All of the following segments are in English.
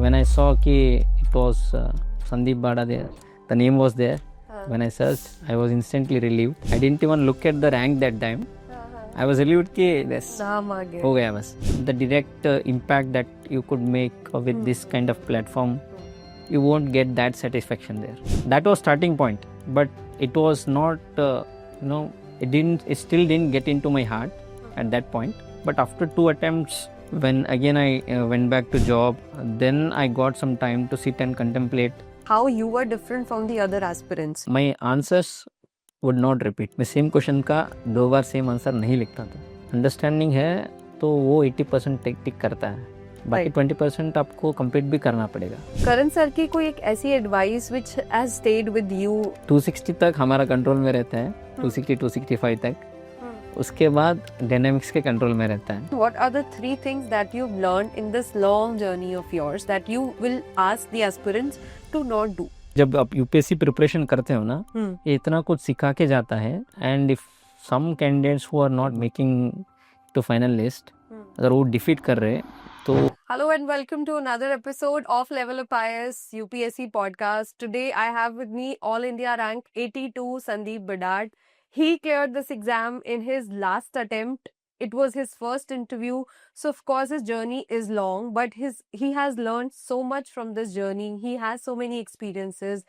When I saw कि it was Sandeep Bada there, the name was there. When I searched, I was instantly relieved. I didn't even look at the rank that time. I was relieved कि this नाम आ गया. हो गया बस. The direct impact that you could make with this kind of platform, you won't get that satisfaction there. That was starting point, but it was not, it still didn't get into my heart at that point. But after 2 attempts, when again I went back to job, then I got some time to sit and contemplate. How you were different from the other aspirants? My answers would not repeat. मैं same question का 2 बार same answer नहीं लिखता था. Understanding है तो वो 80% टिक करता है, बाकी 20% आपको कंप्लीट भी करना पड़ेगा. करण सर की कोई एक ऐसी advice which has stayed with you? 260 तक हमारा कंट्रोल में रहता है, 260 265 तक. उसके बाद डायनामिक्स के कंट्रोल में रहता है. What are the 3 things that you've learned in this long journey of yours that you will ask the aspirants to not do? जब आप यूपीएससी प्रिपरेशन करते हो ना, ये इतना कुछ सिखा के जाता है. And if some candidates who are not making to final list, अगर वो डिफीट कर रहे तो. Hello and welcome to another episode of Level Up IAS UPSC podcast. Today I have with me All India rank 82 Sandeep Badad. He cleared this exam in his last attempt. It was his first interview, so of course his journey is long, but he has learned so much from this journey. He has so many experiences.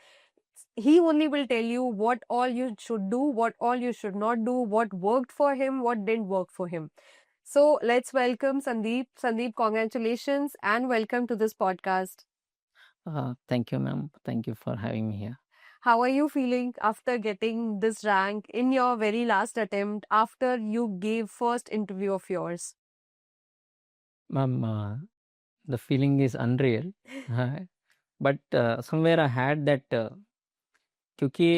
He only will tell you what all you should do, what all you should not do, what worked for him, what didn't work for him. So let's welcome Sandeep. Sandeep, congratulations and welcome to this podcast. Thank you, ma'am. Thank you for having me here. How are you feeling after getting this rank in your very last attempt after you gave first interview of yours? Ma'am, the feeling is unreal. But somewhere I had that, क्योंकि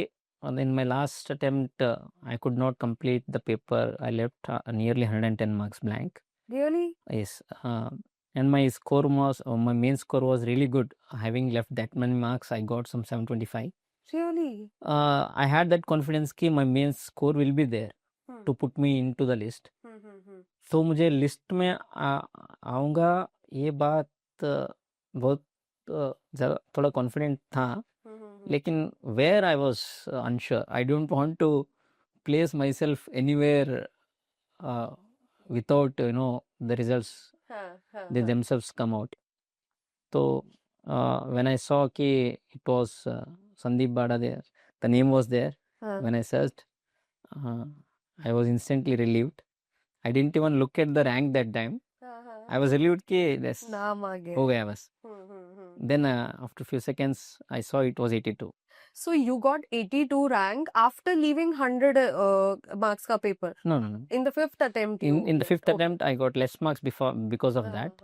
in my last attempt I could not complete the paper. I left nearly 110 marks blank. Really? Yes. And my score was, my main score was really good. Having left that many marks, I got some 725. Really? I had that confidence कि my main score will be there to put me into the list. तो मुझे list में आऊँगा, ये बात बहुत ज़्यादा थोड़ा कॉन्फिडेंट था. लेकिन where I was unsure. I don't want to place myself anywhere without the results they themselves come out. So when I saw कि it was Sandeep Bada there, the name was there. When I searched, I was instantly relieved. I didn't even look at the rank that time. I was relieved कि this नाम आ गया. हो गया बस. Then after few seconds I saw it was 82. So you got 82 rank after leaving 100 marks ka paper? No. In the 5th attempt? In the 5th attempt I got less marks because of that.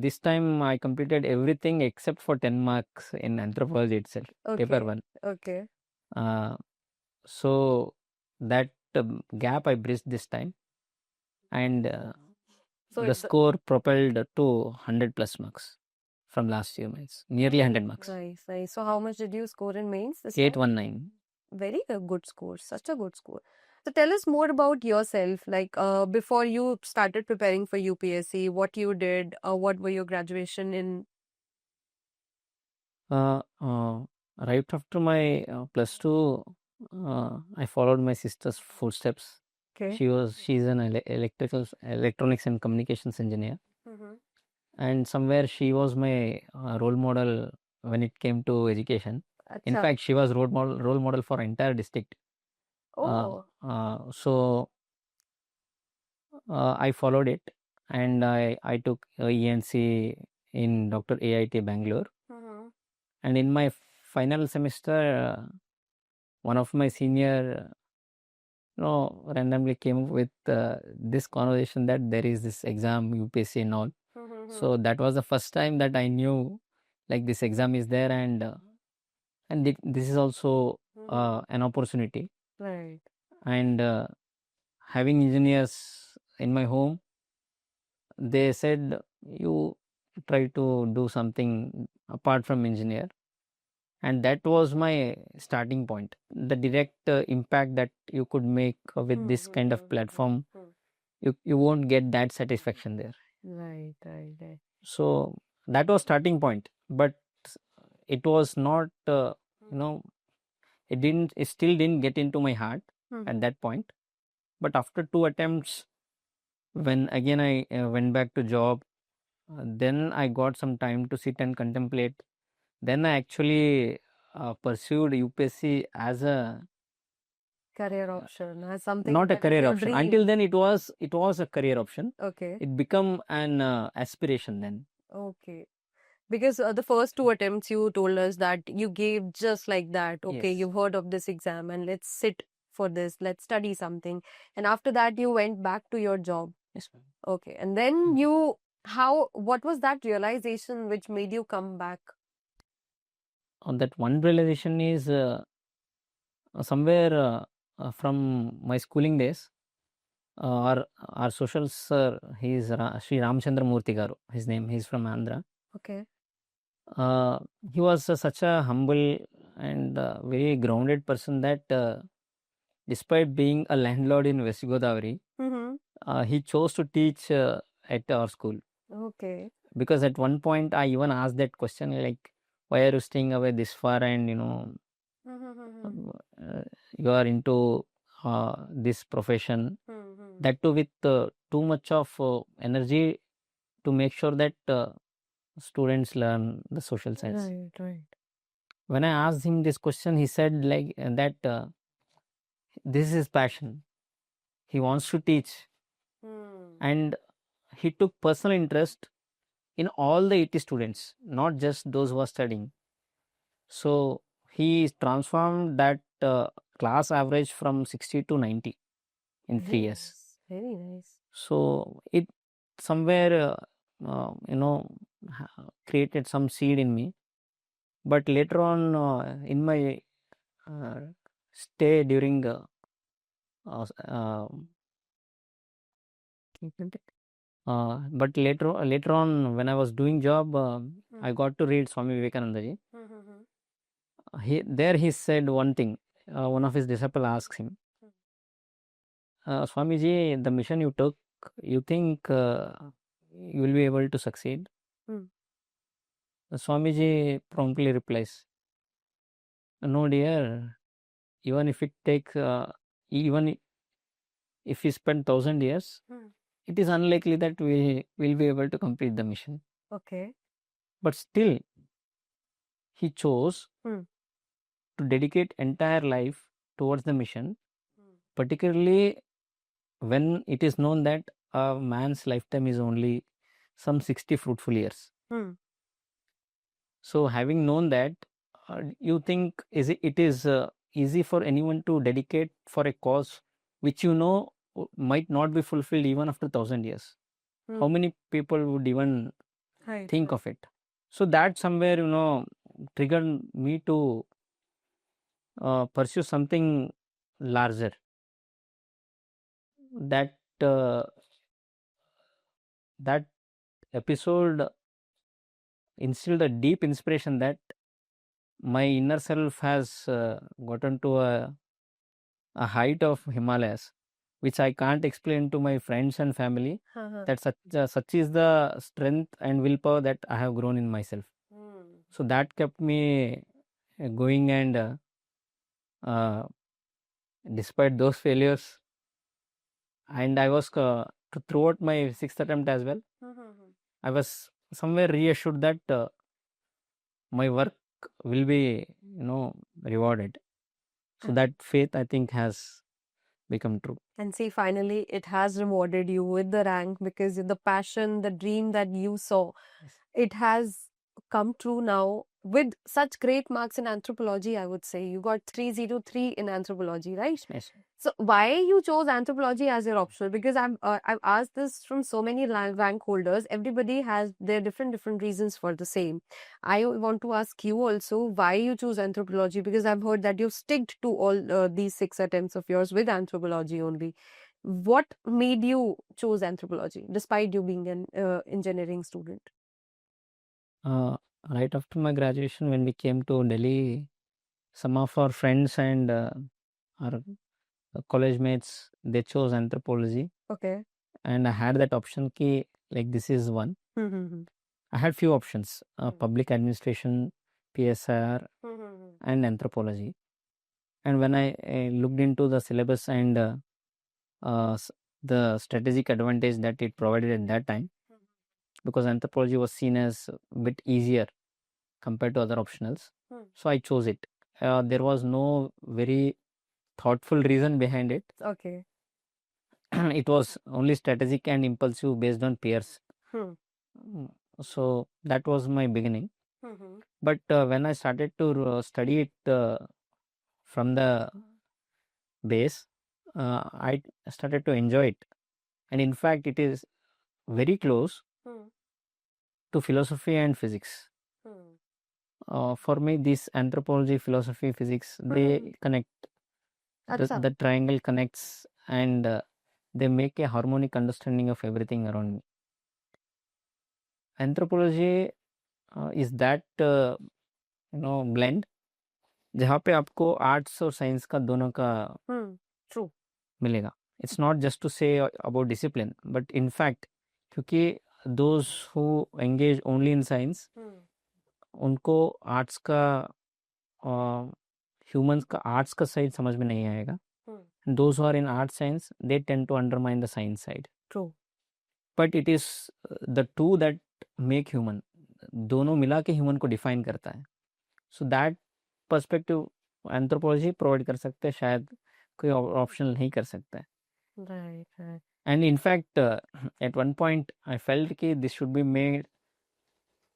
This time I completed everything except for 10 marks in anthropology itself. Okay. Paper 1. Okay. So that gap I bridged this time, and So the score propelled to 100 plus marks from last few months, nearly 100 marks. Nice. So how much did you score in mains this time? 819. Very good score. Such a good score. So tell us more about yourself. Like before you started preparing for UPSC, what you did, what were your graduation in? Right after my plus 2, I followed my sister's footsteps. Okay. She's an electronics and communications engineer. And somewhere she was my role model when it came to education. In fact, she was role model for entire district. So I followed it, and I took ENC in Dr. AIT Bangalore. And in my final semester, one of my senior randomly came up with this conversation that there is this exam UPSC and all. So that was the first time that I knew like this exam is there, and this is also an opportunity. Right. And having engineers in my home, they said you try to do something apart from engineer. And that was my starting point. The direct impact that you could make with this kind of platform, you won't get that satisfaction there. Right. So that was starting point, but it was not, it still didn't get into my heart at that point. But after 2 attempts, when again I went back to job, then I got some time to sit and contemplate. Then I actually pursued UPSC as a career option, as something not a that is career your option. dream. Until then, it was a career option. Okay. It become an aspiration then. Okay. Because the first 2 attempts you told us that you gave just like that. Okay, Yes. you've heard of this exam and let's sit for this, let's study something. And after that, you went back to your job. Yes, ma'am. Okay. And then what was that realization which made you come back? On that one realization is somewhere from my schooling days. Our social sir, he is Sri Ramchandra Murthy Garu. His name. He's from Andhra. Okay. He was such a humble and very grounded person that despite being a landlord in West Godavari, he chose to teach at our school. Okay. Because at one point I even asked that question, like, why are you staying away this far, and you are into this profession, that too with too much of energy to make sure that students learn the social science. Right. When I asked him this question, he said like that this is his passion. He wants to teach, and he took personal interest in all the 80 students, not just those who are studying. So he transformed that class average from 60 to 90 in 3 years. Very nice. So it somewhere, created some seed in me. But later on in my stay during but later on when I was doing job, I got to read Swami Vivekananda ji. He said one thing. One of his disciples asked him, Swamiji, the mission you took, you think you will be able to succeed? Swamiji promptly replies, no dear, even if it takes, even if we spend 1,000 years, it is unlikely that we will be able to complete the mission. Okay. But still, he chose to dedicate entire life towards the mission, particularly when it is known that a man's lifetime is only some 60 fruitful years. So having known that, you think it is easy for anyone to dedicate for a cause which might not be fulfilled even after 1,000 years? How many people would even think of it? So that somewhere triggered me to pursue something larger. That episode instilled a deep inspiration that my inner self has gotten to a height of Himalayas, which I can't explain to my friends and family. That such is the strength and willpower that I have grown in myself. So that kept me going, and despite those failures, and I was throughout my 6th attempt as well, I was somewhere reassured that my work will be rewarded. So that faith, I think, has become true. And see, finally, it has rewarded you with the rank, because the passion, the dream that you saw, it has come true now with such great marks in anthropology. I would say you got 303 in anthropology, right? Yes. So why you chose anthropology as your optional? Because I've asked this from so many rank holders. Everybody has their different reasons for the same. I want to ask you also why you choose anthropology, because I've heard that you've sticked to all these 6 attempts of yours with anthropology only. What made you choose anthropology despite you being an engineering student? Right after my graduation, when we came to Delhi, some of our friends and our college mates, they chose anthropology. Okay. And I had that option key, like this is one. I had few options: public administration, PSR, Hmm. and anthropology. And when I looked into the syllabus and the strategic advantage that it provided at that time, because anthropology was seen as a bit easier compared to other optionals, so I chose it. There was no very thoughtful reason behind it. Okay. It was only strategic and impulsive based on peers. Hmm. So that was my beginning. Mhm. But when I started to study it from the base, I started to enjoy it. And in fact, it is very close to philosophy and physics. For me, this anthropology, philosophy, physics, they connect. Acha. The triangle connects, and they make a harmonic understanding of everything around me. Anthropology is that blend जहाँ पे आपको arts और science का दोनों का True. मिलेगा. It's not just to say about discipline, but in fact क्योंकि those who engage only in science, उनको आर्ट्स का ह्यूमंस का आर्ट्स का साइड समझ में नहीं आएगा. Those who are in art science, they tend to undermine the science side. True. But it is the two that make human. दोनों मिला के ह्यूमन को डिफाइन करता है. So that perspective anthropology provide कर सकते हैं, शायद कोई ऑप्शनल नहीं कर सकता है. Right. And in fact, at one point I felt कि this should be made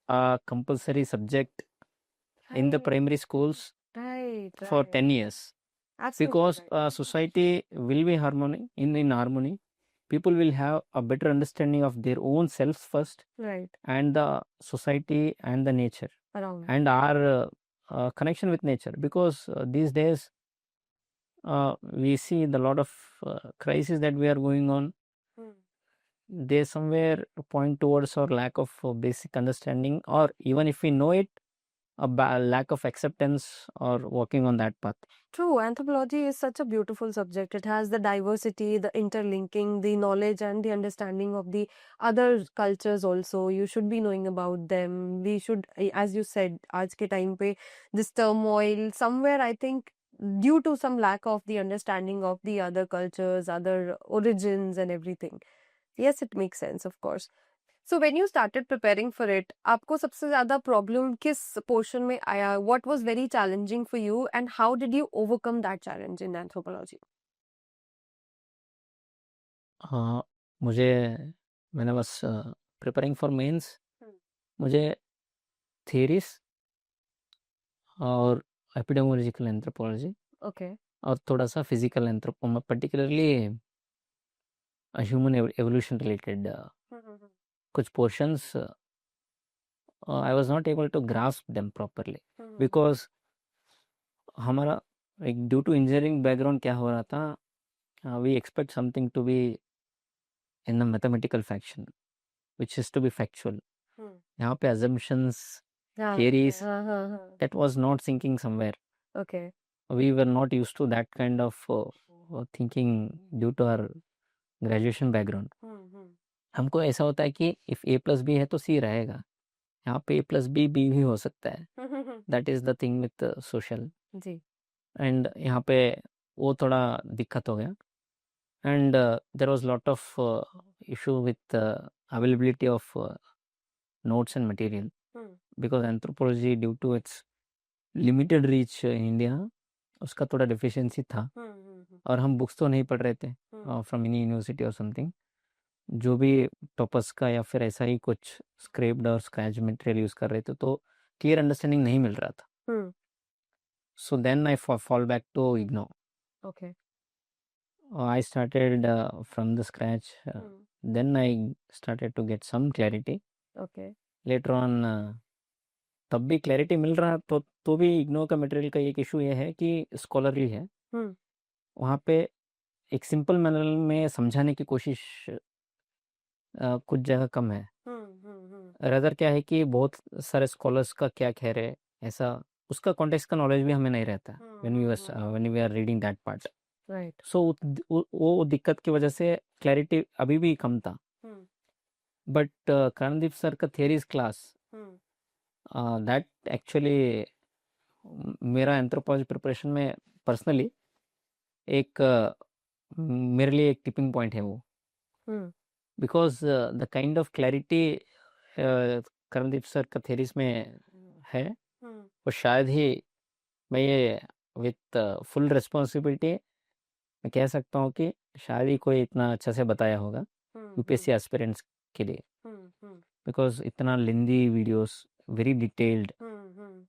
a compulsory subject in the primary schools Right. for 10 years. Absolutely Because right. society will be in harmony. People will have a better understanding of their own selves first, Right. and the society and the nature, Around. and our connection with nature. Because these days we see the lot of crises that we are going on. They somewhere point towards our lack of basic understanding, or even if we know it, a lack of acceptance or walking on that path. True, anthropology is such a beautiful subject. It has the diversity, the interlinking, the knowledge, and the understanding of the other cultures also. You should be knowing about them. We should, as you said, आज के time पे this turmoil, somewhere I think due to some lack of the understanding of the other cultures, other origins and everything. Yes, it makes sense, of course. So when you started preparing for it, आपको सबसे ज़्यादा problem किस portion में आया? What was very challenging for you, and how did you overcome that challenge in anthropology? मुझे when I was preparing for mains, मुझे theories और epidemiological anthropology Okay. और थोड़ा सा physical anthropology, particularly human evolution related कुछ portions, I was not able to grasp them properly. Because हमारा एक due to engineering background क्या हो रहा था, we expect something to be in a mathematical fashion, which is to be factual. यहाँ पे assumptions, theories, that was not sinking somewhere. Okay. We were not used to that kind of thinking due to our graduation background. हमको ऐसा होता है कि if A plus B है तो C रहेगा. यहाँ पे A plus B B भी हो सकता है. That is the thing with social. Ji. And यहाँ पे वो थोड़ा दिक्कत हो गया. And there was lot of issue with availability of notes and material. Because anthropology, due to its limited reach in India, उसका थोड़ा deficiency था. और हम books तो नहीं पढ़ रहे थे from any university or something. जो भी टॉपर्स का या फिर ऐसा ही कुछ स्क्रेप्ड और स्क्रैच मटेरियल यूज कर रहे थे, तो क्लियर अंडरस्टैंडिंग नहीं मिल रहा था. So then I fall back to IGNOU. Okay. I started from the scratch. Then I started to get some clarity. Okay. Later on, तब भी क्लैरिटी मिल रहा तो भी इग्नो का मटेरियल का एक इशू ये है कि स्कॉलरली है. वहाँ पे एक सिंपल मैनर में समझाने की कोशिश कुछ जगह कम है. रदर क्या है कि बहुत सारे स्कॉलर्स का क्या कह रहे, ऐसा उसका कॉन्टेक्स्ट का नॉलेज भी हमें नहीं रहता when we are reading that part. Right. So वो दिक्कत की वजह से क्लैरिटी अभी भी कम था. बट कर्णदीप सर का थियरीज क्लास दैट एक्चुअली मेरा एंथ्रोपोलॉजी प्रिपरेशन में पर्सनली एक मेरे लिए एक टिपिंग पॉइंट है वो, because the kind of clarity Karandeep sir का थियरीज में है, वो शायद ही मैं ये विथ फुल रिस्पॉन्सिबिलिटी मैं कह सकता हूँ कि शायद ही कोई इतना अच्छा से बताया होगा यूपीएससी एस्पिरेंट्स के लिए, बिकॉज इतना lengthy videos very detailed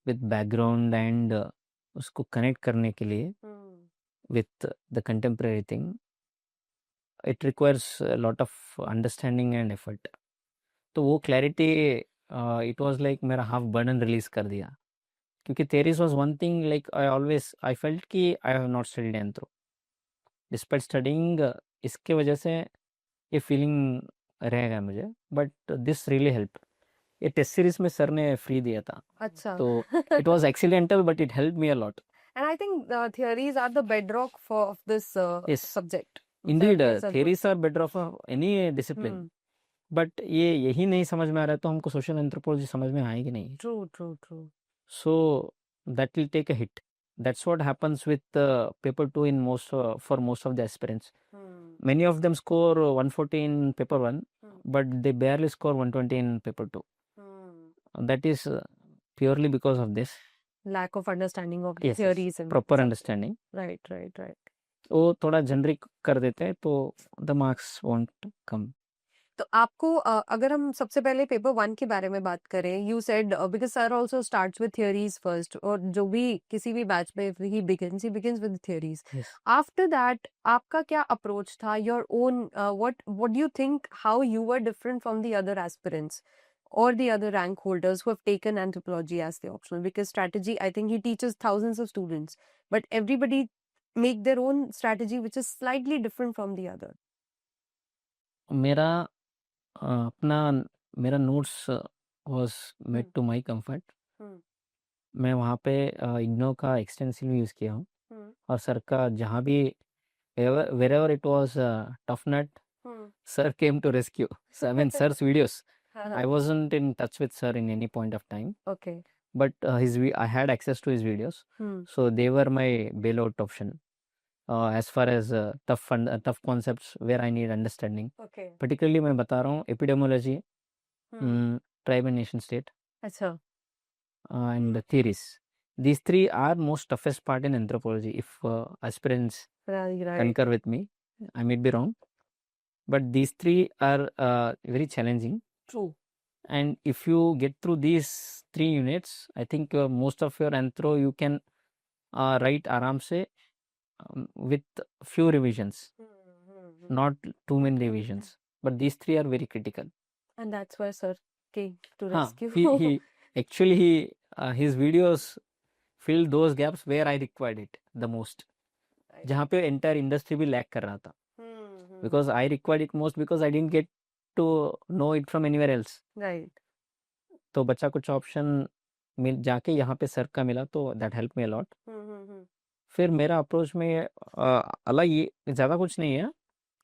with background and उसको कनेक्ट करने के लिए with the contemporary thing it requires lot of understanding and effort. तो वो क्लैरिटी इट वाज लाइक मेरा हाफ बर्डन रिलीज कर दिया, क्योंकि theories was one thing like I felt कि I have not studied anthro despite studying, इसके वजह से ये फीलिंग रहेगा मुझे. But this really help. ये टेस्ट सीरीज में सर ने फ्री दिया था, अच्छा. तो it was accidental but it help me a lot. And I think theories are the bedrock for of this Yes. subject. Indeed, Sir, sir, theories are better of any discipline. But ये यही नहीं समझ में आ रहा है तो हमको social anthropology समझ में आएगी नहीं. True. So that will take a hit. That's what happens with paper 2 in for most of the aspirants. Many of them score 140 in paper 1, but they barely score 120 in paper 2. That is purely because of this. Lack of understanding of Yes, theories and proper subject. understanding. Right. वो थोड़ा generic कर देते हैं तो the marks won't come. तो आपको अगर हम सबसे पहले पेपर 1 के बारे में बात करें, you said because sir also starts with theories first, और जो भी किसी भी बैच में ही begins with theories. Yes. After that आपका क्या अप्रोच था, your own what do you think how you were different from the other aspirants or the other rank holders who have taken anthropology as the optional? Because strategy, I think he teaches thousands of students, but everybody make their own strategy which is slightly different from the other. मेरा अपना मेरा notes was made to my comfort. मैं वहाँ पे इग्नो का extensively use किया हूँ, और सर का जहाँ भी wherever it was tough nut, sir came to rescue. So, I mean sir's videos. I wasn't in touch with sir in any point of time. Okay. But I had access to his videos, so they were my bailout option as far as tough concepts where I need understanding. Okay. Particularly मैं बता रहा हूँ epidemiology, tribe and nation state, अच्छा. and the theories. These three are most toughest part in anthropology. If aspirants Right. concur with me, I may be wrong, but these three are very challenging. True. And if you get through these 3 units, I think most of your anthro you can write आराम से with few revisions, not too many revisions. But these 3 are very critical. And that's why sir came to हाँ, rescue. he actually his videos filled those gaps where I required it the most. जहाँ पे entire industry भी lag कर रहा था. Because I required it most because I didn't get to know it from anywhere else. Right. तो बच्चा कुछ option मिल जाके यहाँ पे सर का मिला तो that help me a lot. फिर मेरा अप्रोच में अलग ये ज़्यादा कुछ नहीं है.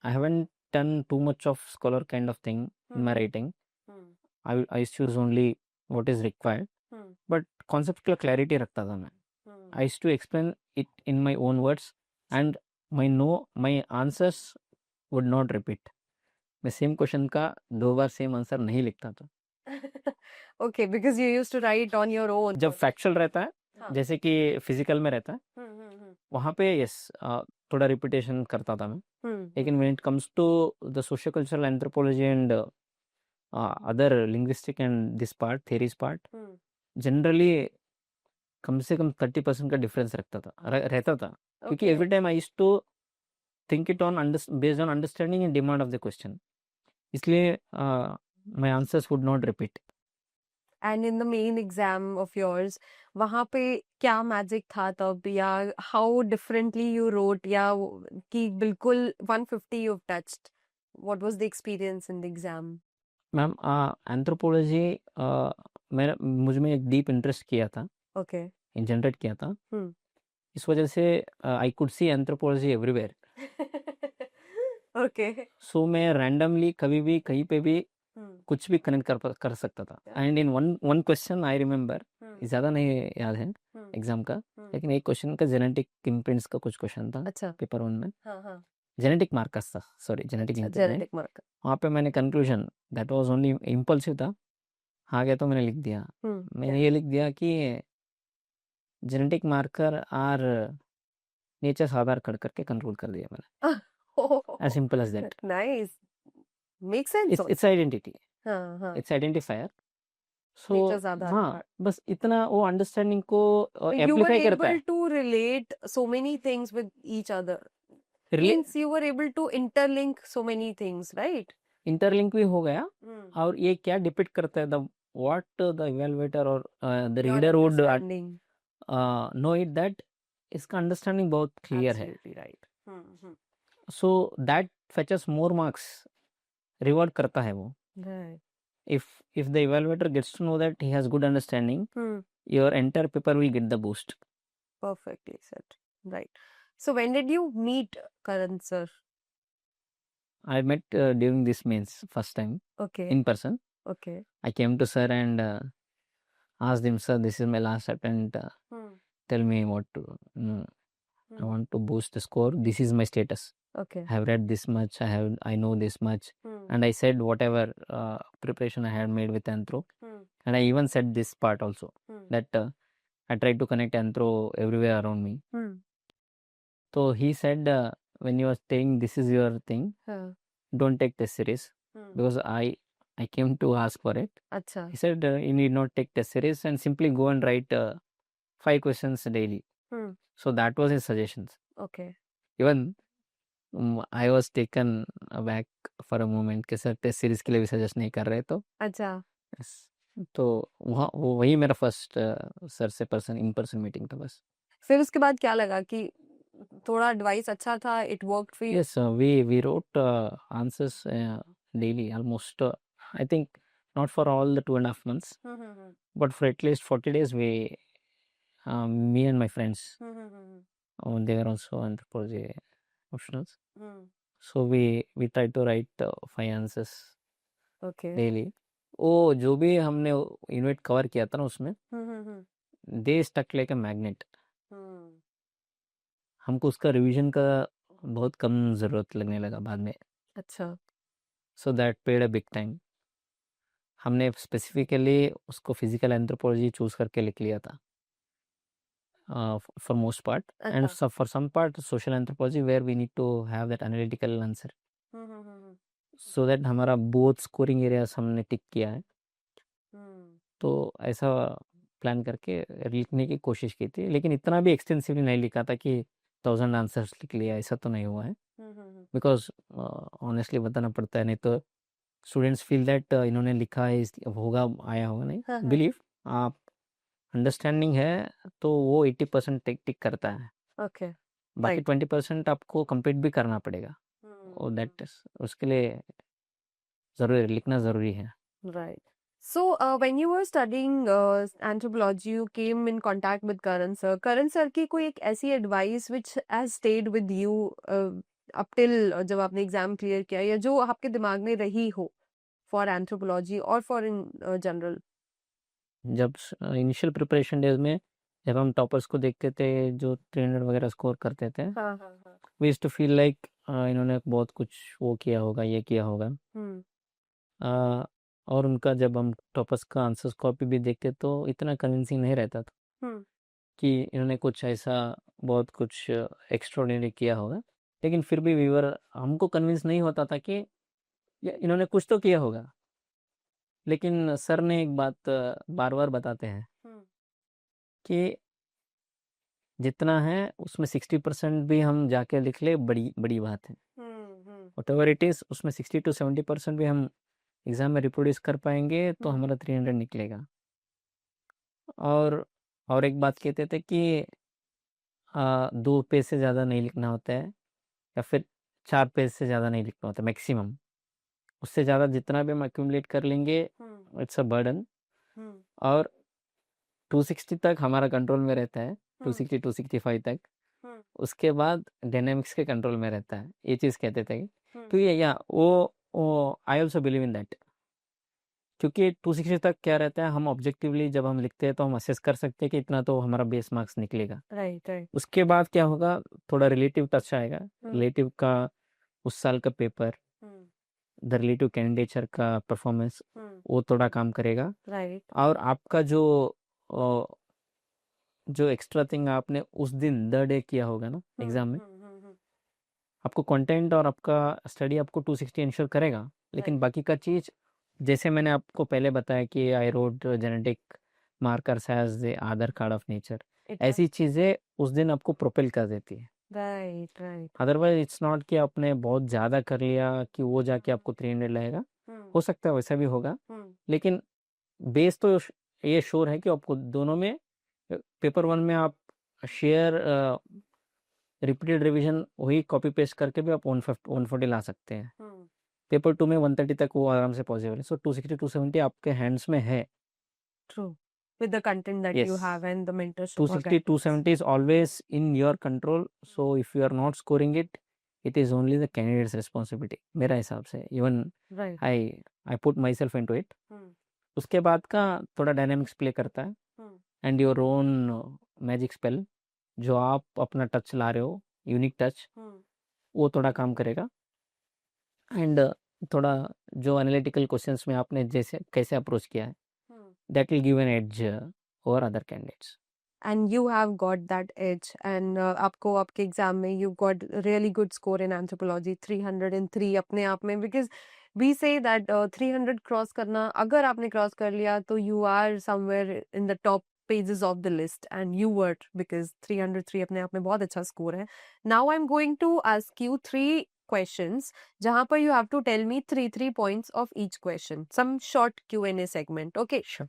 I haven't done too much of scholar kind of thing in my writing. I choose only what is required, but concept clarity रखता था मैं. I used to explain it in my own words and my answers would not repeat. मैं same question का 2 बार same answer नहीं लिखता था. Okay, because you used to write on your own. जब factual रहता है, हाँ. जैसे कि फिजिकल में रहता है, वहाँ पे यस थोड़ा रिपीटेशन करता था मैं. लेकिन when it comes to the socio cultural anthropology and other linguistic and this part theories part, generally कम से कम 30% का डिफरेंस रहता था. क्योंकि every time I used to think it on based on understanding and demand of the question. इसलिए my answers would not repeat. And in the main exam of yours, वहाँ पे क्या मैजिक था तब, या how differently you wrote, या कि बिल्कुल 150 you've touched? What was the experience in the exam? Ma'am anthropology मुझ में एक डीप इंटरेस्ट किया था, Okay. जनरेट किया था. इस वजह से I could see anthropology everywhere. Okay. सो मैं रैंडमली कभी भी कहीं पे भी कुछ भी कनेक्ट कर सकता था. And in one question I remember, ज़्यादा नहीं याद है एग्जाम का, लेकिन एक क्वेश्चन का जेनेटिक इम्प्रिंट्स का कुछ क्वेश्चन था अच्छा पेपर 1 में. हाँ हाँ जेनेटिक मार्कर्स था, सॉरी जेनेटिक नहीं था. जेनेटिक मार्कर वहाँ पे मैंने conclusion, that was only impulsive था, आ गया तो मैंने लिख दिया. मैंने ये लिख दिया कि genetic marker are nature Aadhaar card करके कंट्रोल कर दिया मैंने. As simple as that. Nice make sense it's identity, हाँ हाँ it's identifier. So nature's Aadhaar हाँ, कार्ड बस इतना वो अंडरस्टैंडिंग को you were एम्प्लीफाई करता able है. to relate so many things with each other relay means you were able to interlink so many things right interlink भी हो गया. और ये क्या डिपिक्ट करता है, द व्हाट द इवैल्यूएटर और the your reader would understanding know it, that इसका अंडरस्टैंडिंग बहुत क्लियर है. absolutely right so that fetches more marks, reward करता है वो. right if the evaluator gets to know that he has good understanding, your entire paper will get the boost. perfectly said right so when did you meet Karan sir I met during this mains first time okay in person. okay I came to sir and asked him, sir, this is my last attempt, tell me what to I want to boost the score, this is my status, okay I have read this much, I know this much. And I said whatever preparation I had made with Anthro. And I even said this part also, that I tried to connect Anthro everywhere around me. So he said, when you are saying this is your thing, don't take test series, because I came to ask for it. acha He said, you need not take test series and simply go and write 5 questions daily. So that was his suggestions. okay Even I was taken aback for a moment कि sir test series के लिए भी suggest नहीं कर रहे तो. अच्छा Yes. तो वही मेरा फर्स्ट सर से इन पर्सन मीटिंग था बस. फिर उसके बाद क्या लगा कि थोड़ा एडवाइस अच्छा था it worked for you Yes, we wrote answers daily, almost I think not for all the 2.5 months, but for at least 40 days we me and my friends, they were also anthropology optionals, so we tried to write 5 answers okay daily. वो जो भी हमने unit cover किया था ना उसमें, they stuck like a magnet. हमको उसका रिवीजन का बहुत कम ज़रूरत लगने लगा बाद में. अच्छा so that paid a big time. हमने स्पेसिफिकली उसको फिजिकल एंथ्रोपोलॉजी चूज करके लिख लिया था for most part, and for some part social anthropology where we need to have that analytical answer, so that हमारा बोथ स्कोरिंग एरियाज हमने tick किया है. तो ऐसा प्लान करके लिखने की कोशिश की थी, लेकिन इतना भी एक्सटेंसिवली नहीं लिखा था कि 1000 आंसर्स लिख लिया, ऐसा तो नहीं हुआ है. बिकॉज ऑनेस्टली बताना पड़ता है, नहीं तो स्टूडेंट्स फील दैट इन्होंने लिखा है होगा आया होगा. नहीं, बिलीव आप अंडरस्टैंडिंग है तो वो 80% टिक करता है. okay बाकी 20% आपको कंप्लीट भी करना पड़ेगा. और दैट उसके लिए जरूरी लिखना ज़रूरी है. right so when you were studying anthropology you came in contact with Karan sir की कोई एक ऐसी advice which has stayed with you up till जब आपने एग्जाम क्लियर किया, या जो आपके दिमाग में रही हो for anthropology or for in general? जब इनिशियल प्रिपरेशन डेज में जब हम टॉपर्स को देखते थे जो 300 वगैरह स्कोर करते थे, we used to feel like इन्होंने बहुत कुछ वो किया होगा, ये किया होगा. और उनका जब हम टॉपर्स का आंसर्स कॉपी भी देखते तो इतना कन्विंसिंग नहीं रहता था कि इन्होंने कुछ ऐसा बहुत कुछ एक्स्ट्राऑर्डिनरी किया होगा. लेकिन फिर भी हमको कन्विंस नहीं होता था कि इन्होंने कुछ तो किया होगा. लेकिन सर ने एक बात बार बार बताते हैं कि जितना है उसमें 60% भी हम जाके लिख ले, बड़ी बड़ी बात है. व्हाटएवर इट इज, उसमें 60 to 70% भी हम एग्जाम में रिप्रोड्यूस कर पाएंगे तो हमारा 300 निकलेगा. और एक बात कहते थे कि 2 पेज से ज़्यादा नहीं लिखना होता है, या फिर 4 पेज से ज़्यादा नहीं लिखना होता मैक्सिमम. उससे ज़्यादा जितना भी हम एक्यूमुलेट कर लेंगे इट्स अ बर्डन. और 260 तक हमारा कंट्रोल में रहता है, 260 265 तक. उसके बाद डायनेमिक्स के कंट्रोल में रहता है, ये चीज़ कहते थे. तो ये या वो I also believe in that क्योंकि 260 तक क्या रहता है, हम ऑब्जेक्टिवली जब हम लिखते हैं तो हम असेस कर सकते हैं कि इतना तो हमारा बेस मार्क्स निकलेगा। राइट। उसके बाद क्या होगा, थोड़ा रिलेटिव टच आएगा, रिलेटिव का उस साल का पेपर, द रिलेटिव कैंडिडेचर का परफॉर्मेंस, वो थोड़ा काम करेगा। राइट। और आपका जो एक्स्ट्रा थिंग आपने उस दिन द डे किया होगा ना एग्जाम में, आपको कंटेंट और आपका स्टडी आपको 260 इंश्योर करेगा। लेकिन बाकी का चीज़, जैसे मैंने आपको पहले बताया कि I wrote genetic markers as the Aadhaar card of nature, ऐसी चीज़ें उस दिन आपको प्रोपेल कर देती है। राइट। अदरवाइज इट्स नॉट कि आपने बहुत ज़्यादा कर लिया कि वो जाके आपको 300 लाएगा। हो सकता है वैसा भी होगा, लेकिन बेस तो ये श्योर है कि आपको दोनों में, पेपर 1 में आप शेयर रिपीटेड रिवीजन वही कॉपी पेस्ट करके भी आप 140 ला सकते हैं। पेपर 2 में 130 तक वो आराम से पॉसिबल है। सो 260 270 आपके हैंड्स में है। True, with the content that you Yes. have and the mentorship. 260 270 is always in your control. So if you are not scoring it, it is only the candidate's responsibility, मेरा हिसाब से। Even Right. I put myself into it. उसके बाद का थोड़ा dynamics play करता है, and your own magic spell, जो आप अपना टच ला रहे हो, यूनिक टच, वो थोड़ा काम करेगा। एंड थोड़ा जो एनालिटिकल क्वेश्चंस में आपने जैसे कैसे अप्रोच किया है, that will give an edge over other candidates. And you have got that edge, and आपको आपके एग्जाम में you got really good score in anthropology, 303 अपने आप में, because we say that 300 cross करना, अगर आपने क्रॉस कर लिया तो you are somewhere in the top pages of the list, and you were, because 303 अपने आप में बहुत अच्छा स्कोर है। Now I'm going to ask you 3 questions जहाँ पर you have to tell me 3 points of each question, some short Q&A segment, okay? Sure.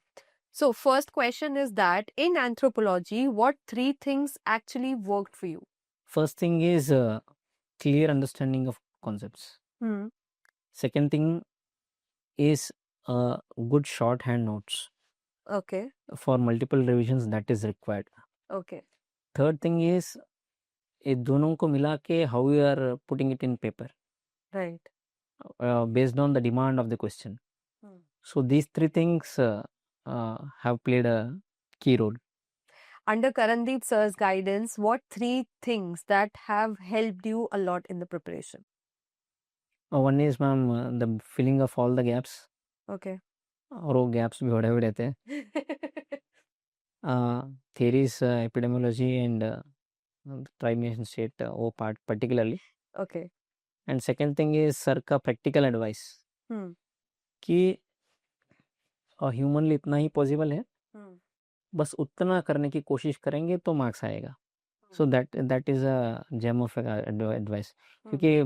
So first question is that in anthropology, what 3 things actually worked for you? First thing is clear understanding of concepts. Second thing is good shorthand notes. Okay. For multiple revisions that is required. Okay. Third thing is ये दोनों को मिला के how you are putting it in paper, Right. based on the demand of the question. So these 3 things have played a key role. Under Karandeep sir's guidance, what 3 things that have helped you a lot in the preparation? One is ma'am, the filling of all the gaps. Okay. और वो gaps भी बड़े बड़े रहते हैं। theories, epidemiology and tri-nation state, वो part particularly. Okay. And second thing is sir का practical advice, कि ह्यूमनली इतना ही पॉसिबल है, बस उतना करने की कोशिश करेंगे तो मार्क्स आएगा। So that is a gem of advice. क्योंकि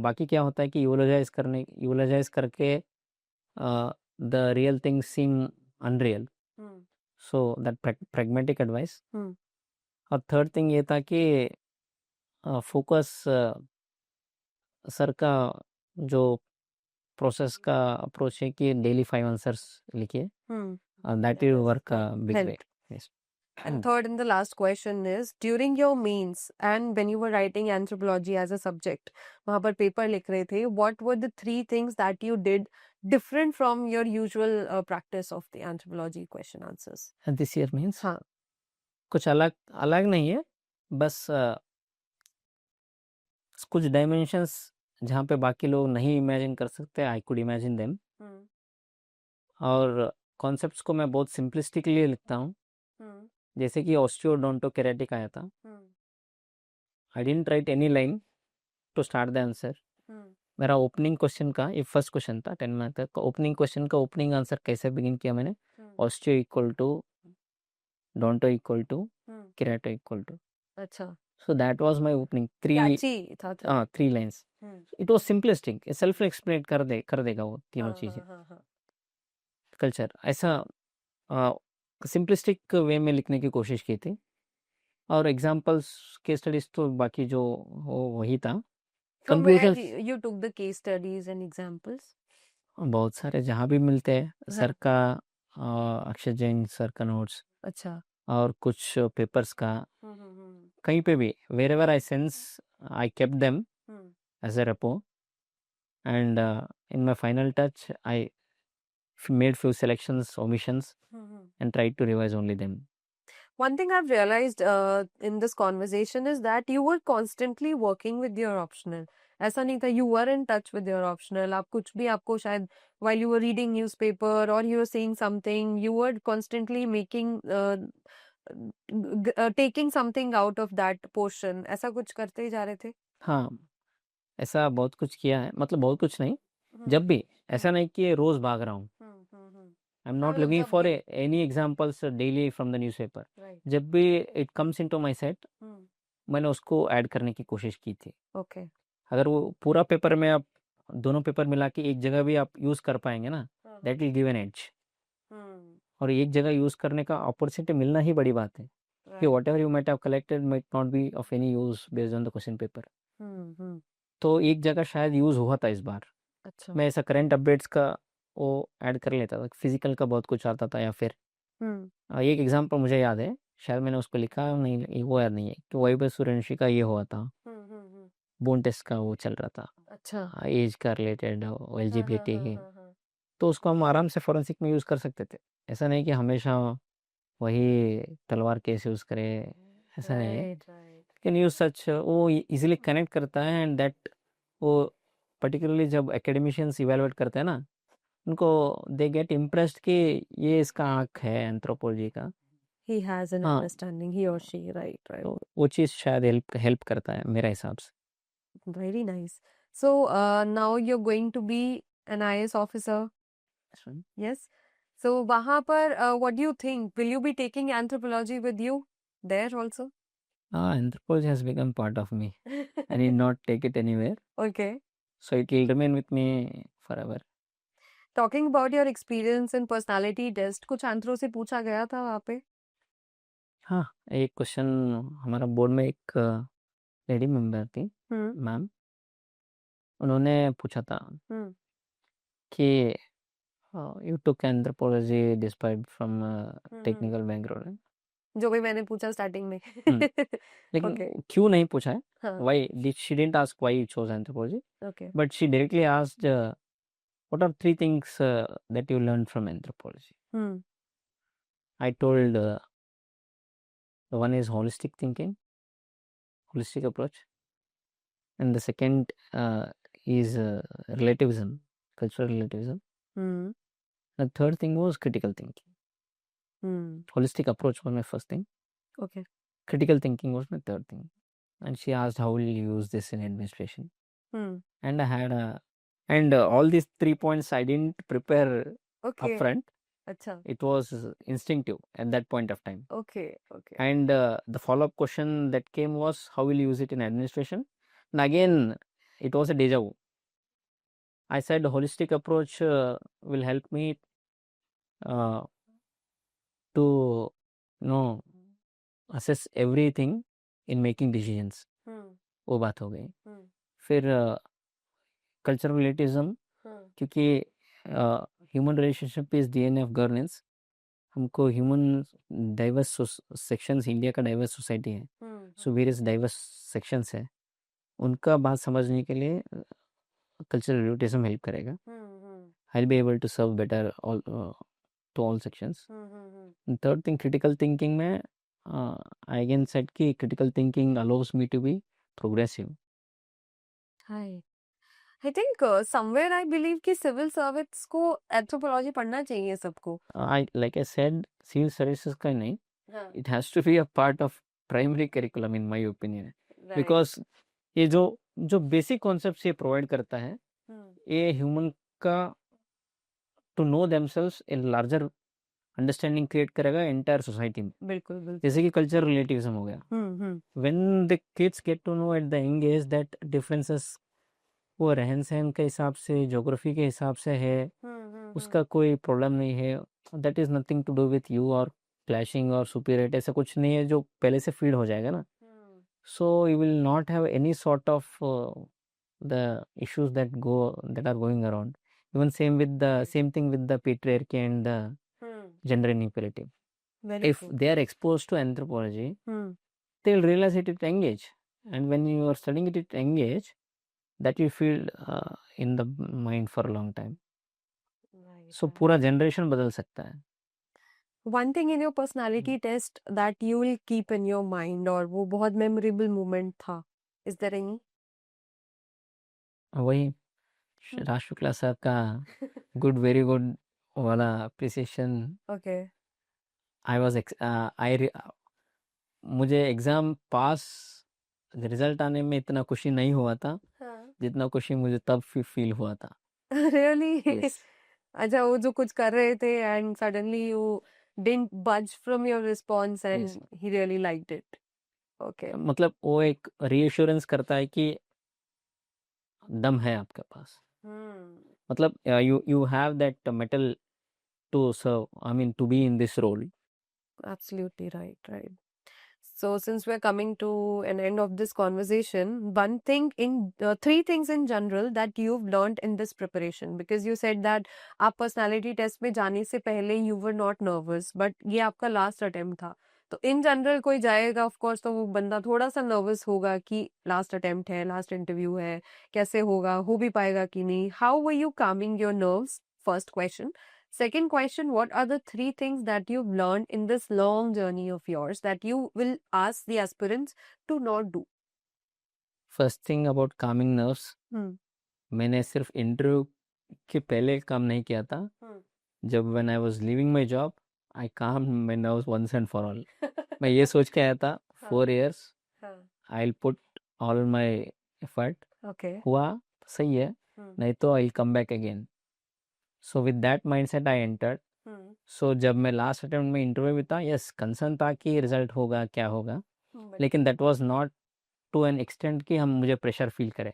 बाकी क्या होता है कि यूलोजाइज करके the real things seem unreal. So that pragmatic advice. और थर्ड थिंग ये था कि फोकस सर का जो प्रोसेस का अप्रोच है कि डेली 5 आंसर्स लिखिए, that will work big way. Yes. And third and the last question is, during your mains and when you were writing anthropology as a subject, वहाँ पर paper लिख रहे थे, what were the 3 things that you did different from your usual practice of the anthropology question answers? This year means हाँ। कुछ अलग नहीं है, बस कुछ डायमेंशंस जहाँ पे बाकी लोग नहीं इमेजिन कर सकते, आई कुड इमेजिन देम। और कॉन्सेप्ट्स को मैं बहुत सिंपलिस्टिकली लिखता हूँ। जैसे कि ऑस्टियोडोंटोकेरेटिक आया था, I didn't write any line to start the answer. मेरा ओपनिंग क्वेश्चन का, ये फर्स्ट क्वेश्चन था 10 मार्क का, ओपनिंग क्वेश्चन का ओपनिंग आंसर कैसे बिगिन किया मैंने, osteo equal to, donto equal to, kerato equal to. अच्छा। So that was my opening. 3 lines. It was simplistic. Self explain कर देगा वो तीनों चीजें। कल्चर ऐसा सिंपलिस्टिक वे में लिखने की कोशिश की थी, और एग्जांपल्स केस स्टडीज तो बाकी जो वही था। From where you took the case studies and examples? बहुत सारे जहाँ भी मिलते हैं, सर का, अक्षय जैन सर का नोट्स, अच्छा, और कुछ पेपर्स का, कहीं पे भी wherever I sense I kept them as a repo, and in my final touch I made few selections, omissions, and tried to revise only them. One thing I've realized in this conversation is that you were constantly working with your optional. ऐसा नहीं था, you were in touch with your optional. आप कुछ भी आपको शायद while you were reading newspaper or you were saying something, you were constantly taking something out of that portion. ऐसा कुछ करते ही जा रहे थे? हाँ, ऐसा बहुत कुछ किया है, मतलब बहुत कुछ नहीं, जब भी ऐसा नहीं कि रोज भाग रहा हूँ. I am not looking for any examples daily from the newspaper. जब भी it comes into my set, मैंने उसको ऐड करने की कोशिश की थी. ओके. अगर वो पूरा पेपर में आप दोनों पेपर मिला के एक जगह भी आप यूज कर पाएंगे ना, that will give an edge. और एक जगह यूज करने का अपॉर्चुनिटी मिलना ही बड़ी बात है, कि what ever you might have collected might not be of any use based on the question paper. तो एक जगह शायद यूज हुआ था इस बार. अच्छा. मैं ऐसा करंट अपडेट्स का वो ऐड कर लेता था, फिजिकल का बहुत कुछ आता था. या फिर एक एग्जांपल मुझे याद है, शायद मैंने उसको लिखा नहीं, वो याद नहीं है, कि वही सूर्यवंशी का ये हुआ था, बोन टेस्ट का वो चल रहा था. अच्छा. एज का रिलेटेड, एलिजिबिलिटी की. तो उसको हम आराम से फॉरेंसिक में यूज कर सकते थे. ऐसा नहीं कि हमेशा वही तलवार केस यूज करे, ऐसा नहीं है. कैन यूज सच, वो इजीली कनेक्ट करता है. एंड दैट वो पर्टिकुलरली जब एकेडमिशियंस इवेलुएट करते हैं ना, उनको दे गेट इम्प्रेस्ड कि ये इसका आँख है एंथ्रोपोलॉजी का. He has an understanding, he or she, right. तो वो चीज़ शायद हेल्प करता है मेरे हिसाब से. Very nice. So now you're going to be an IAS officer. Yes. So वहाँ पर what do you think? Will you be taking anthropology with you there also? Anthropology has become part of me. I need not take it anywhere. Okay. So it will remain with me forever. Talking about your experience in personality test, कुछ आंसरों से पूछा गया था वहाँ पे? हाँ, एक question हमारा बोर्ड में एक लेडी मेंबर थी, मैम, उन्होंने पूछा था कि you took anthropology despite from technical background. जो भी मैंने पूछा स्टार्टिंग में. लेकिन क्यों नहीं पूछा है, why she didn't ask why you chose anthropology, but she directly asked what are 3 things that you learned from anthropology. I told the one is holistic thinking, holistic approach, and the second is relativism, cultural relativism. The third thing was critical thinking. Holistic approach was my first thing. Okay. Critical thinking was my third thing. And she asked how will you use this in administration. And I had and all these 3 points I didn't prepare upfront. Achha. It was instinctive at that point of time. Okay. And the follow-up question that came was how will you use it in administration. And again, it was a deja vu. I said the holistic approach will help me to assess everything in making decisions. वो बात हो गई. फिर cultural relativism, क्योंकि human relationship is DNA of governance. हमको human diverse sections, India का diverse society है, so various diverse sections है, उनका बात समझने के लिए कल्चरल रिलेटिविज्म हेल्प करेगा. I will be able to serve better all to all sections. And third thing, critical thinking में I again said कि critical thinking allows me to be progressive. Hi. I think somewhere I believe कि civil service को anthropology पढ़ना चाहिए सबको. Like I said, civil services का नहीं, it has to be a part of primary curriculum in my opinion. Right. Because ये जो basic concepts ये provide करता है, ये human का to know themselves in larger understanding create करेगा एंटायर सोसाइटी में. बिल्कुल. जैसे कि कल्चरल रिलेटिविज्म हो गया. When the kids get to know at the young age that differences वो रहन सहन के हिसाब से, ज्योग्राफी के हिसाब से है, उसका कोई प्रॉब्लम नहीं है. That is nothing to do with you और क्लैशिंग और सुपीरियरिटी, ऐसा कुछ नहीं है, जो पहले से फीड हो जाएगा ना. So you will not have any sort of the issues that are going around. Even same thing with the patriarchy and the gender inequality. If they are exposed to anthropology, they will realize it at young age. And when you are studying it at young age, that you feel in the mind for a long time. सो पूरा generation बदल सकता है। One thing in your personality test that you will keep in your mind और वो बहुत memorable moment था, is there any? वही राज शुक्ला साहब का गुड वेरी गुड वाला अप्रिसिएशन। Okay. आई वाज मुझे एग्जाम पास रिजल्ट आने में इतना खुशी नहीं हुआ था हाँ. जितना खुशी मुझे तब फील हुआ था। Really? Yes. अच्छा, वो जो कुछ कर रहे थे and suddenly you didn't budge from your response and Yes. he really liked it. Okay. मतलब वो एक रीएश्योरेंस करता है कि दम है आपके पास। मतलब you have that metal to serve, I mean to be in this role. Absolutely right, right. So, since we're coming to an end of this conversation, one thing in three things in general that you've learned in this preparation, because you said that आप personality test में जाने से पहले you were not nervous, but ये आपका last attempt था. तो in general कोई जाएगा of course तो वो बंदा थोड़ा सा nervous होगा कि last attempt है, last interview है, कैसे होगा, हो भी पाएगा कि नहीं. How were you calming your nerves? First question. Second question, what are the three things that you've learned in this long journey of yours that you will ask the aspirants to not do? First thing about Kameng nerves, मैंने सिर्फ interview के पहले काम नहीं किया था। जब when I was leaving my job I calm my nerves once and for all. मैं ये सोच के आया था 4 years I will put all my effort. Okay. हुआ सही है, नहीं तो I will come back again. So with that mindset I entered. So जब मैं लास्ट अटेम्प्ट में इंटरव्यू में था, यस कंसर्न था कि रिजल्ट होगा क्या होगा, लेकिन that was not to an extent कि हम मुझे प्रेशर फील करे।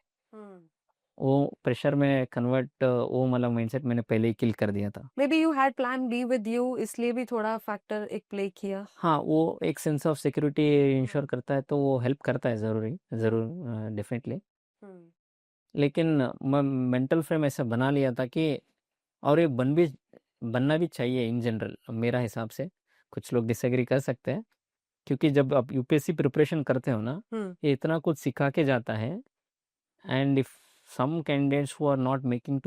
वो प्रेशर में कन्वर्ट वो मतलब माइंडसेट मैंने पहले ही किल कर दिया था। Maybe you had plan B with you, इसलिए भी थोड़ा फैक्टर एक प्ले किया. हाँ, वो एक सेंस ऑफ सिक्योरिटी इंश्योर करता है तो वो हेल्प करता है, ज़रूर डेफिनेटली। लेकिन मैं मेंटल फ्रेम ऐसा बना लिया था कि, और ये बनना भी चाहिए इन जनरल मेरा हिसाब से। कुछ लोग डिसएग्री कर सकते हैं, क्योंकि जब आप यूपीएससी प्रिपरेशन करते हो ना, ये इतना कुछ सिखा के जाता है। And if some candidates who are not making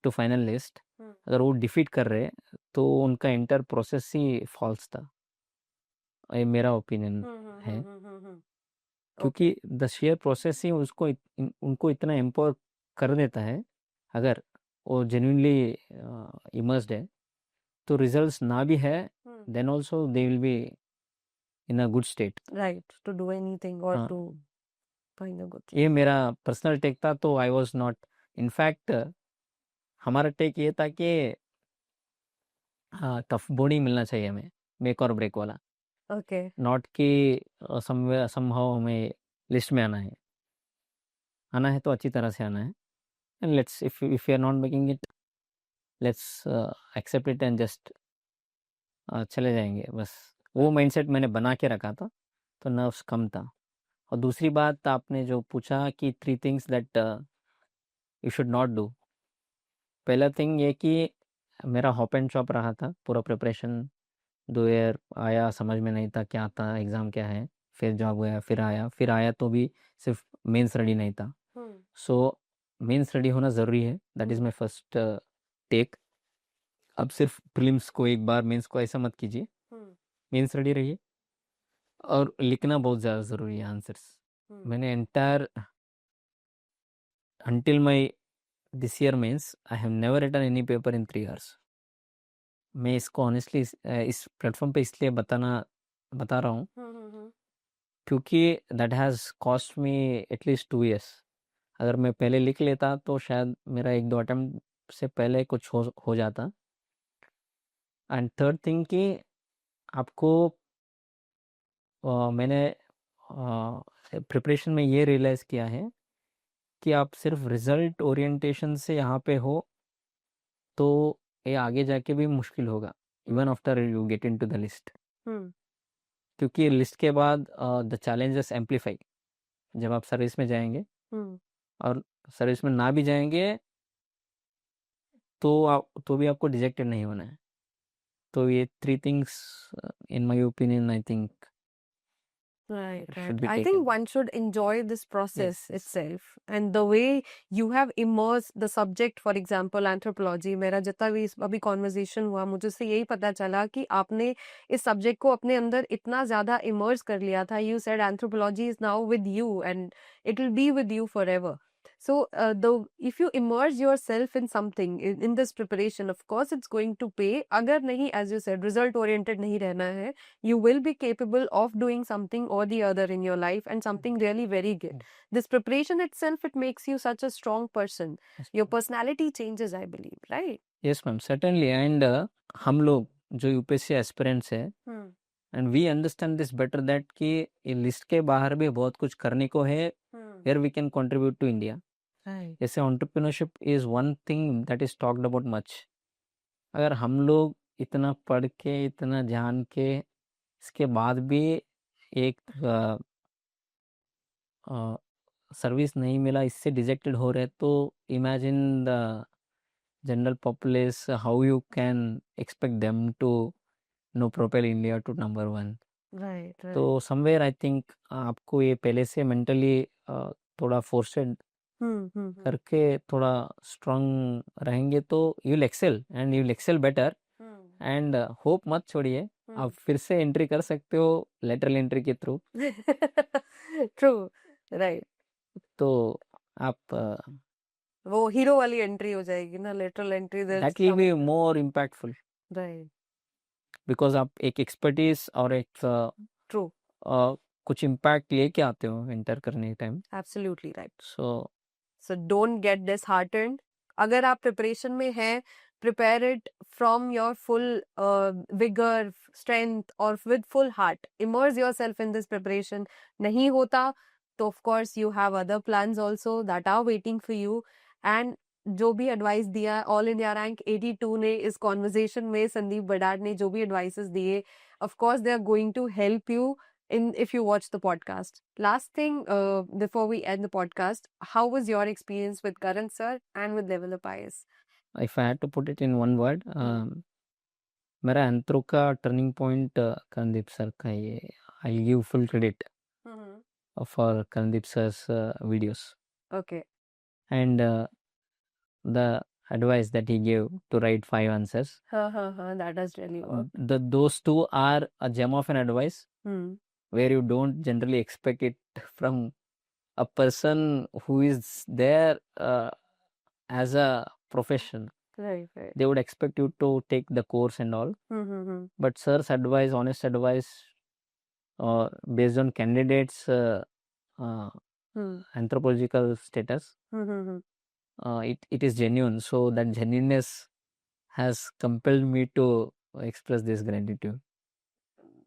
to final list, अगर वो डिफीट कर रहे तो उनका इंटर प्रोसेस ही फॉल्स था, ये मेरा ओपिनियन है। क्योंकि द शेयर प्रोसेस ही उनको इतना एम्पावर कर देता है। अगर वो जेन्युइनली इमर्स्ड है तो रिजल्ट्स ना भी है, then also they will be in a good state, right, to do anything और टू फाइंड अ गुड। ये मेरा पर्सनल टेक था। तो आई वाज नॉट, इनफैक्ट हमारा टेक ये था कि टफ बोर्ड ही मिलना चाहिए हमें, मेक और ब्रेक वाला। ओके। नॉट कि समहाउ हमें लिस्ट में आना है तो अच्छी तरह से आना है। And let's if you are not making it, let's accept it and just चले जाएंगे बस। वो माइंडसेट मैंने बना के रखा था, तो नर्व्स कम था। और दूसरी बात आपने जो पूछा कि 3 things that you should not do. पहला थिंग ये कि मेरा हॉप एंड चॉप रहा था पूरा प्रिपरेशन। 2 ईयर आया, समझ में नहीं था क्या था, एग्ज़ाम क्या है। फिर जॉब गया, फिर आया तो भी सिर्फ मेंस रेडी नहीं था। सो मेंस रेडी होना ज़रूरी है, that is my first take. अब सिर्फ प्रीलिम्स को एक बार, मेंस को ऐसा मत कीजिए। मेंस रेडी रहिए, और लिखना बहुत ज़्यादा ज़रूरी है आंसर्स। मैंने entire until my this year means I have never written any paper in 3 hours. मैं इसको ऑनेस्टली इस प्लेटफॉर्म पे इसलिए बता रहा हूँ क्योंकि that has cost me at least 2 years। अगर मैं पहले लिख लेता तो शायद मेरा 1-2 अटेम्प्ट से पहले कुछ हो जाता। एंड थर्ड थिंग कि आपको मैंने प्रिपरेशन में ये रियलाइज़ किया है कि आप सिर्फ रिजल्ट ओरिएंटेशन से यहाँ पे हो तो ये आगे जाके भी मुश्किल होगा, even after you get into the list. क्योंकि लिस्ट के बाद द चैलेंजेस एम्पलीफाई। जब आप सर्विस में जाएंगे और सर्विस में ना भी जाएंगे तो भी आपको रिजेक्टेड नहीं होना है। तो ये 3 things in my opinion I think Right, should right. be I think taken. one should enjoy this process Yes. itself and the way you have immersed the subject, for example, anthropology. मेरा जितना भी अभी conversation हुआ मुझे उससे यही पता चला कि आपने इस subject को अपने अंदर इतना ज़्यादा immerse कर लिया था. You said anthropology is now with you and it will be with you forever. So, if you immerse yourself in something in this preparation, of course, it's going to pay. अगर नहीं, as you said, result oriented नहीं रहना है, you will be capable of doing something or the other in your life and something really very good. This preparation itself, it makes you such a strong person. Yes, Your personality changes, I believe, right? yes ma'am, certainly. And हम लोग जो UPSC aspirants है Hmm. And we understand this better that कि ये list के बाहर भी बहुत कुछ करने को है where we can contribute to India. Right. जैसे entrepreneurship is one thing that is talked about much. अगर हम लोग इतना पढ़ के इतना जान के इसके बाद भी एक सर्विस नहीं मिला, इससे डिजेक्टेड हो रहे, तो imagine the general populace how you can expect them to no propel India to number 1. Right, right. तो समवेयर आई थिंक आपको ये पहले से मेंटली थोड़ा फोर्सेड करके थोड़ा स्ट्रांग रहेंगे तो you will excel and you will excel better. And hope मत छोड़िए, आप फिर से एंट्री कर सकते हो लेटरल एंट्री के थ्रू. True, right. तो आप वो हीरो वाली एंट्री हो जाएगी ना, lateral entry. That will be more impactful right. Because आप एक एक्सपर्टीज और एक ट्रू कुछ इम्पैक्ट लेके आते हो एंटर करने के time. Absolutely right. So don't get disheartened. अगर आप प्रिपरेशन में हैं, prepare it from your full vigor, strength or with full heart. Immerse yourself in this preparation. नहीं होता तो of course you have other plans also that are waiting for you. And जो भी advice दिया all India rank 82 ने इस conversation में, संदीप बडाड ने जो भी एडवाइसेस दिए, of course they are going to help you if you watch the podcast. Last thing, before we end the podcast, how was your experience with Karan sir and with Level Up IAS? if I had to put it in one word, मेरा anthro का turning point Karandeep sir का ये. I give full credit for Karandeep sir's videos. Okay. And the advice that he gave to write 5 answers, That does really work. those two are a gem of an advice where you don't generally expect it from a person who is there as a profession. Right, right. They would expect you to take the course and all, but sir's advice, honest advice, based on candidates anthropological status, it is genuine. So that genuineness has compelled me to express this gratitude.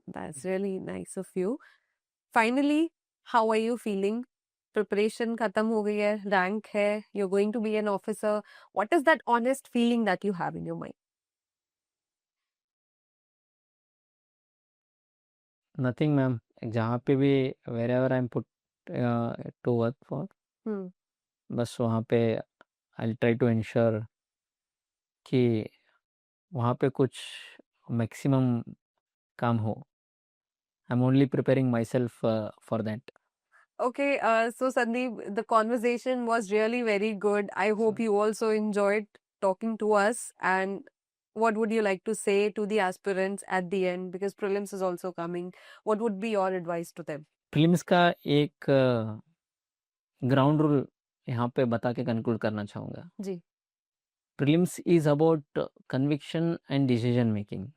That's really nice of you. Finally, how are you feeling? Preparation खत्म हो गई है, rank है, you're going to be an officer. What is that honest feeling that you have in your mind? Nothing, ma'am. जहाँ पे भी wherever I'm put to work for, बस वहाँ पे I'll try to ensure कि वहाँ पे कुछ maximum काम हो. I'm only preparing myself for that. Okay, so Sandeep, the conversation was really very good. I hope you also enjoyed talking to us. And what would you like to say to the aspirants at the end? Because prelims is also coming. What would be your advice to them? Prelims का एक ground rule यहाँ पे बता के conclude करना चाहूँगा. जी. Prelims is about conviction and decision making.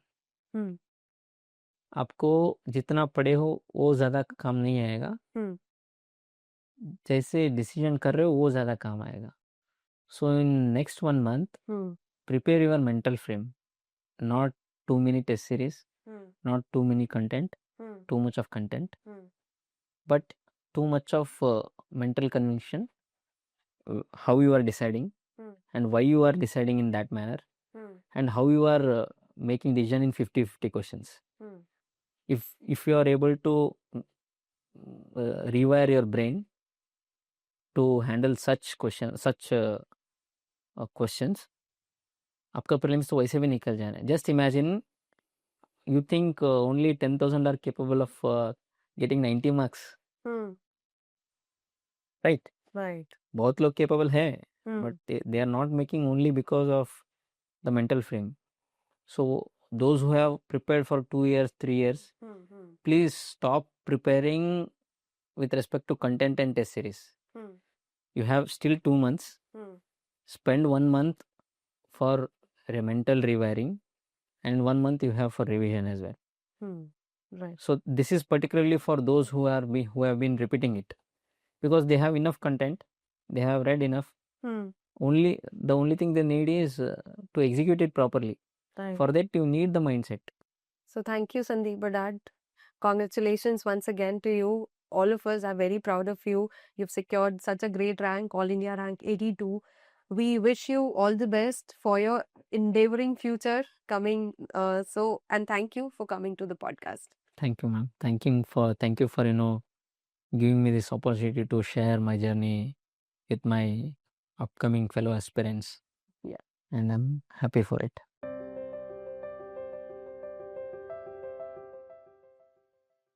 आपको जितना पढ़े हो वो ज़्यादा काम नहीं आएगा, जैसे डिसीजन कर रहे हो वो ज़्यादा काम आएगा. सो in next 1 month, prepare your mental frame. Not too many test series, not too many content, too much of content, but too much of mental conviction, how you are deciding and why you are deciding in that manner, and how you are making decision in 50-50 questions. If you are able to rewire your brain to handle such questions, आपका prelims तो वैसे भी निकल जाना है. Just imagine, you think only 10,000 are capable of getting 90 marks, Hmm. right? Right. बहुत लोग capable है, Hmm. but they are not making only because of the mental frame. So those who have prepared for 2 years, 3 years, Hmm. please stop preparing with respect to content and test series. Hmm. You have still 2 months. Hmm. Spend 1 month for mental rewiring, and 1 month you have for revision as well. Hmm. Right. So this is particularly for those who have been repeating it, because they have enough content, they have read enough. Hmm. The only thing they need is to execute it properly. Right. For that you need the mindset. So thank you, Sandeep Badad. Congratulations once again to you. All of us are very proud of you. You've secured such a great rank, All India rank 82. We wish you all the best for your endeavoring future coming. And thank you for coming to the podcast. Thank you, ma'am. Thank you for giving me this opportunity to share my journey with my upcoming fellow aspirants. Yeah. And I'm happy for it.